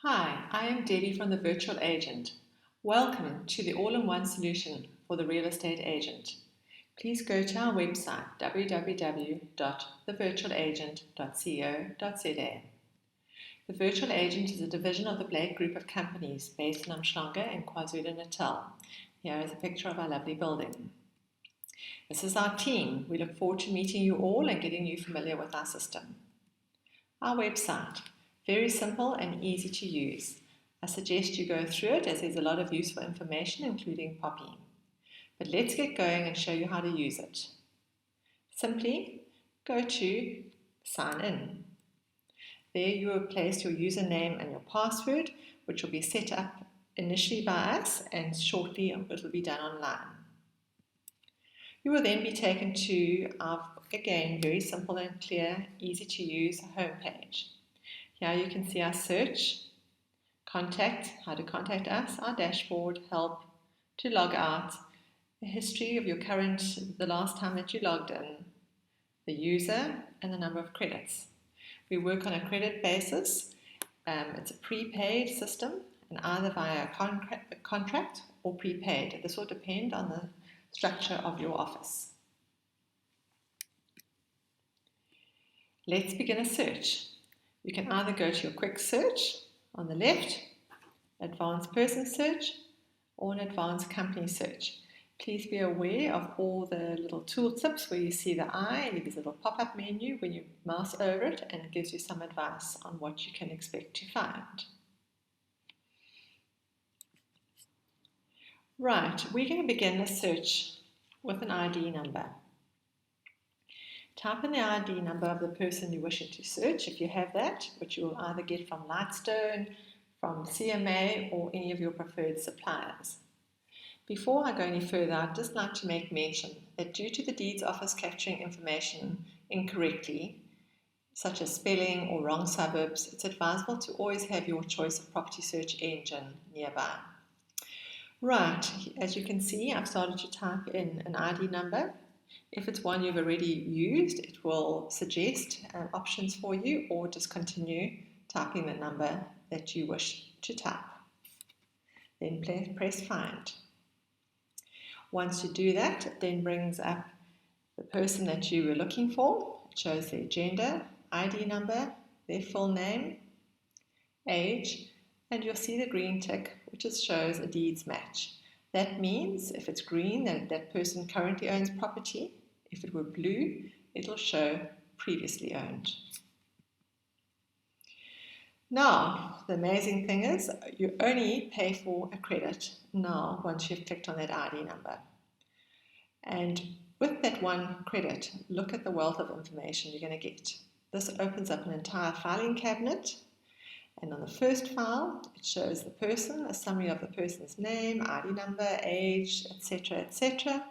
Hi, I am Debbie from the Virtual Agent. Welcome to the all-in-one solution for the real estate agent. Please go to our website www.thevirtualagent.co.za. The Virtual Agent is a division of the Blake Group of companies based in Umhlanga in KwaZulu-Natal. Here is a picture of our lovely building. This is our team. We look forward to meeting you all and getting you familiar with our system. Our website, very simple and easy to use. I suggest you go through it as there's a lot of useful information, including poppy. But let's get going and show you how to use it. Simply go to sign in. There you will place your username and your password, which will be set up initially by us and shortly it will be done online. You will then be taken to our, again, very simple and clear, easy to use homepage. Here you can see our search, contact, how to contact us, our dashboard, help, to log out, the history of your the last time that you logged in, the user, and the number of credits. We work on a credit basis. It's a prepaid system, and either via a contract or prepaid. This will depend on the structure of your office. Let's begin a search. You can either go to your quick search on the left, advanced person search, or an advanced company search. Please be aware of all the little tooltips where you see the eye. There's a little pop-up menu when you mouse over it and it gives you some advice on what you can expect to find. Right, we're going to begin a search with an ID number. Type in the ID number of the person you're wishing to search, if you have that, which you will either get from Lightstone, from CMA, or any of your preferred suppliers. Before I go any further, I'd just like to make mention that due to the Deeds Office capturing information incorrectly, such as spelling or wrong suburbs, it's advisable to always have your choice of property search engine nearby. Right, as you can see, I've started to type in an ID number. If it's one you've already used, it will suggest options for you, or just continue typing the number that you wish to type. Then press find. Once you do that, it then brings up the person that you were looking for. It shows their gender, ID number, their full name, age, and you'll see the green tick, which just shows a deeds match. That means if it's green, then that person currently owns property. If it were blue, it'll show previously owned. Now, the amazing thing is you only pay for a credit now once you've clicked on that ID number. And with that one credit, look at the wealth of information you're going to get. This opens up an entire filing cabinet. And on the first file, it shows the person, a summary of the person's name, ID number, age, etc., etc.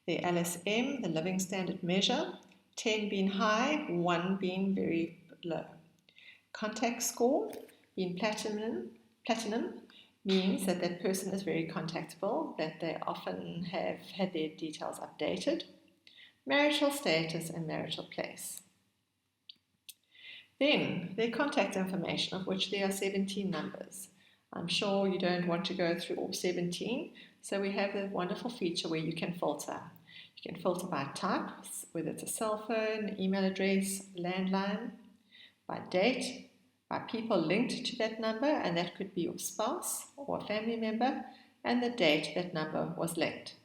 The LSM, the living standard measure, 10 being high, 1 being very low. Contact score being platinum means that that person is very contactable, that they often have had their details updated. Marital status and marital place. Then their contact information, of which there are 17 numbers. I'm sure you don't want to go through all 17, so we have the wonderful feature where you can filter. You can filter by type, whether it's a cell phone, email address, landline, by date, by people linked to that number, and that could be your spouse or a family member, and the date that number was linked.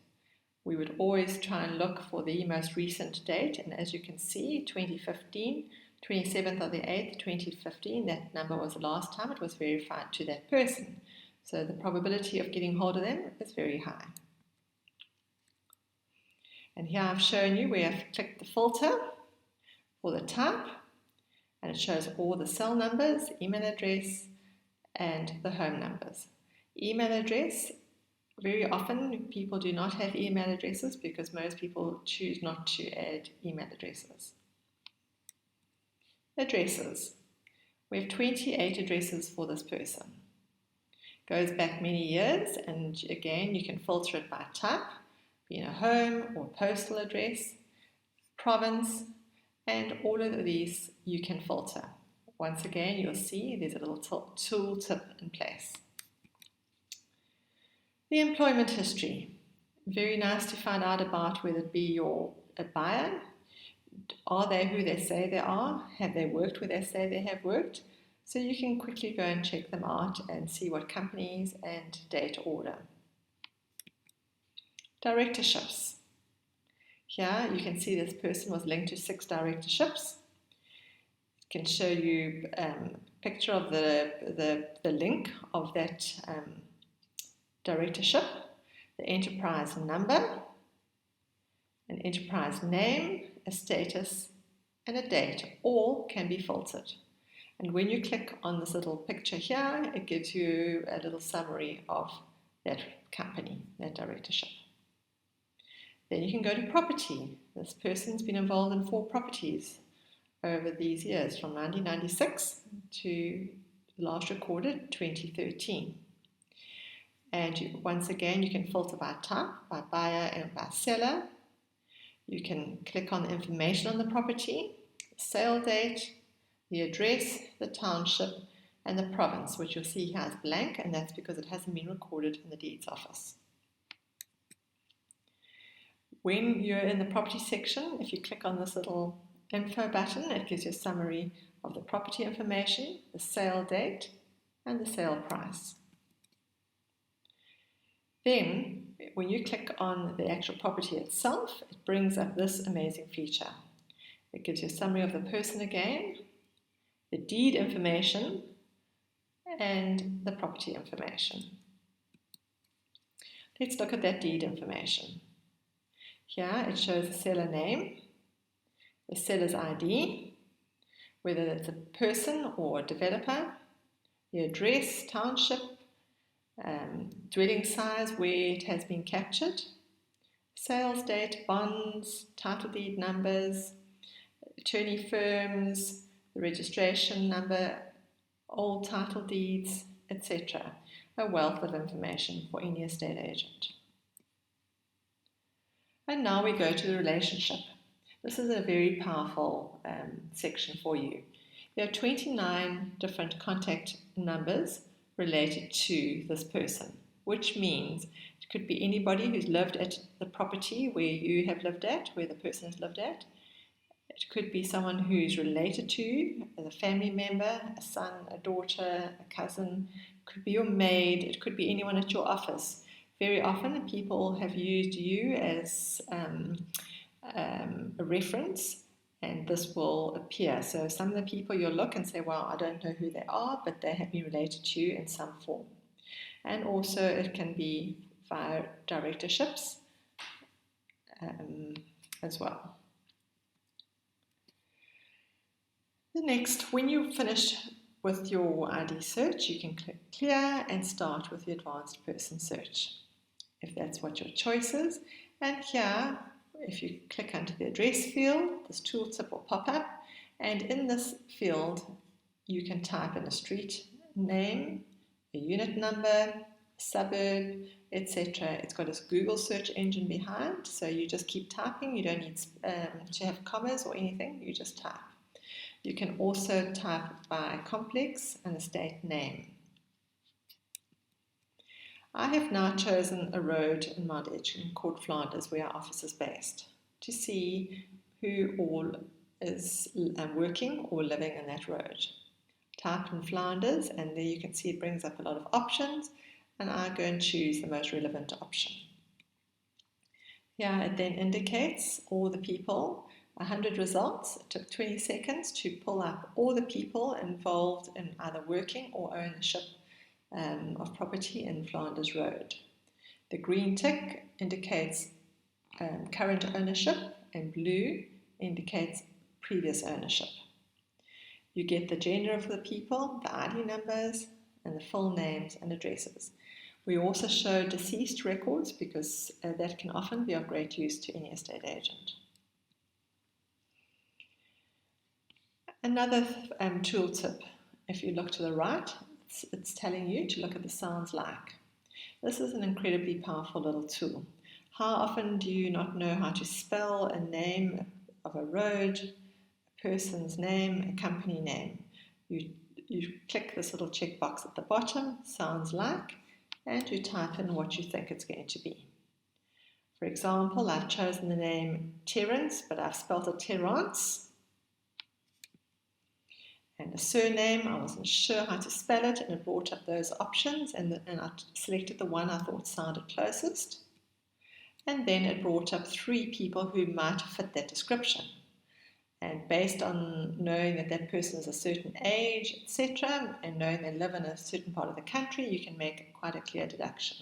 We would always try and look for the most recent date, and as you can see, 2015, 27th of the 8th, 2015, that number was the last time it was verified to that person. So the probability of getting hold of them is very high. And here I've shown you where I've clicked the filter for the type, and it shows all the cell numbers, email address, and the home numbers. Email address, very often people do not have email addresses because most people choose not to add email addresses. Addresses. We have 28 addresses for this person. Goes back many years, and again you can filter it by type, being a home or postal address, province, and all of these you can filter. once again, you'll see there's a little tool tip in place. The employment history. Very nice to find out about whether it be a buyer. Are they who they say they are? Have they worked where they say they have worked? So you can quickly go and check them out and see what companies and date order. Directorships. Here you can see this person was linked to 6 directorships. It can show you a picture of the link of that directorship, the enterprise number, an enterprise name, a status, and a date. All can be filtered. And when you click on this little picture here, it gives you a little summary of that company, that directorship. Then you can go to property. This person's been involved in 4 properties over these years, from 1996 to the last recorded 2013. And once again, you can filter by type, by buyer and by seller. You can click on the information on the property, the sale date, the address, the township, and the province, which you'll see here is blank, and that's because it hasn't been recorded in the deeds office. When you're in the property section, if you click on this little info button, it gives you a summary of the property information, the sale date, and the sale price. Then, when you click on the actual property itself, it brings up this amazing feature. It gives you a summary of the person again, the deed information, and the property information. Let's look at that deed information. Here it shows the seller name, the seller's ID, whether it's a person or a developer, the address, township, dwelling size where it has been captured, sales date, bonds, title deed numbers, attorney firms, the registration number, old title deeds, etc. A wealth of information for any estate agent. And now we go to the relationship. This is a very powerful section for you. There are 29 different contact numbers related to this person, which means it could be anybody who's lived at the property where you have lived at, where the person has lived at. It could be someone who's related to you, as a family member, a son, a daughter, a cousin. It could be your maid. It could be anyone at your office. Very often people have used you as a reference, and this will appear. So some of the people you'll look and say, well, I don't know who they are, but they have been related to you in some form. And also it can be via directorships as well. The next, when you've finished with your ID search, you can click clear and start with the advanced person search, if that's what your choice is. And here, if you click onto the address field, this tooltip will pop up, and in this field you can type in a street name, a unit number, a suburb, etc. It's got a Google search engine behind, so you just keep typing. You don't need to have commas or anything, you just type. You can also type by complex and estate name. I have now chosen a road in Mount Edgecombe called Flanders, where our office is based, to see who all is working or living in that road. Type in Flanders, and there you can see it brings up a lot of options, and I go and choose the most relevant option. Here it then indicates all the people, 100 results. It took 20 seconds to pull up all the people involved in either working or ownership of property in Flanders Road. The green tick indicates current ownership, and blue indicates previous ownership. You get the gender of the people, the ID numbers, and the full names and addresses. We also show deceased records because that can often be of great use to any estate agent. Another tooltip, if you look to the right, it's telling you to look at the sounds like. This is an incredibly powerful little tool. How often do you not know how to spell a name of a road, a person's name, a company name? You click this little checkbox at the bottom, sounds like, and you type in what you think it's going to be. For example, I've chosen the name Terence, but I've spelled it Terence. And the surname, I wasn't sure how to spell it, and it brought up those options, and I selected the one I thought sounded closest. And then it brought up 3 people who might fit that description. And based on knowing that that person is a certain age, etc., and knowing they live in a certain part of the country, you can make quite a clear deduction.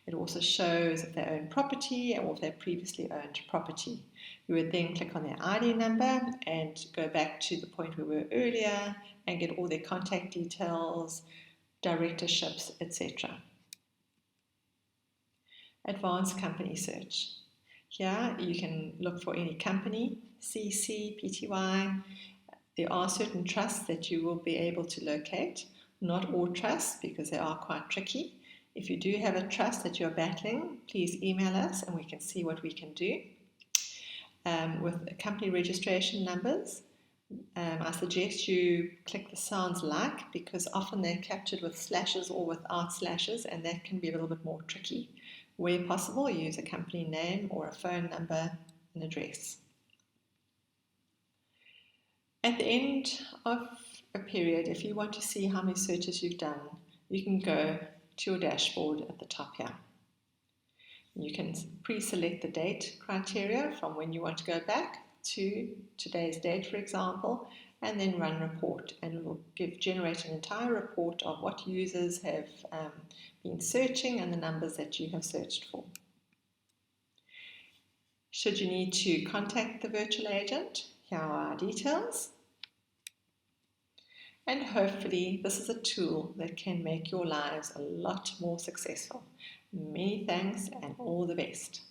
It also shows if they own property or if they previously owned property. You would then click on their ID number and go back to the point we were earlier and get all their contact details, directorships, etc. Advanced company search. Here you can look for any company, CC, PTY. There are certain trusts that you will be able to locate. Not all trusts, because they are quite tricky. If you do have a trust that you're battling, please email us and we can see what we can do. With company registration numbers, I suggest you click the sounds like, because often they're captured with slashes or without slashes, and that can be a little bit more tricky. Where possible, use a company name or a phone number and address. At the end of a period, if you want to see how many searches you've done, you can go to your dashboard at the top here. You can pre-select the date criteria from when you want to go back to today's date, for example, and then run report, and it will generate an entire report of what users have been searching and the numbers that you have searched for. Should you need to contact the virtual agent, here are our details. And hopefully this is a tool that can make your lives a lot more successful. Many thanks and all the best.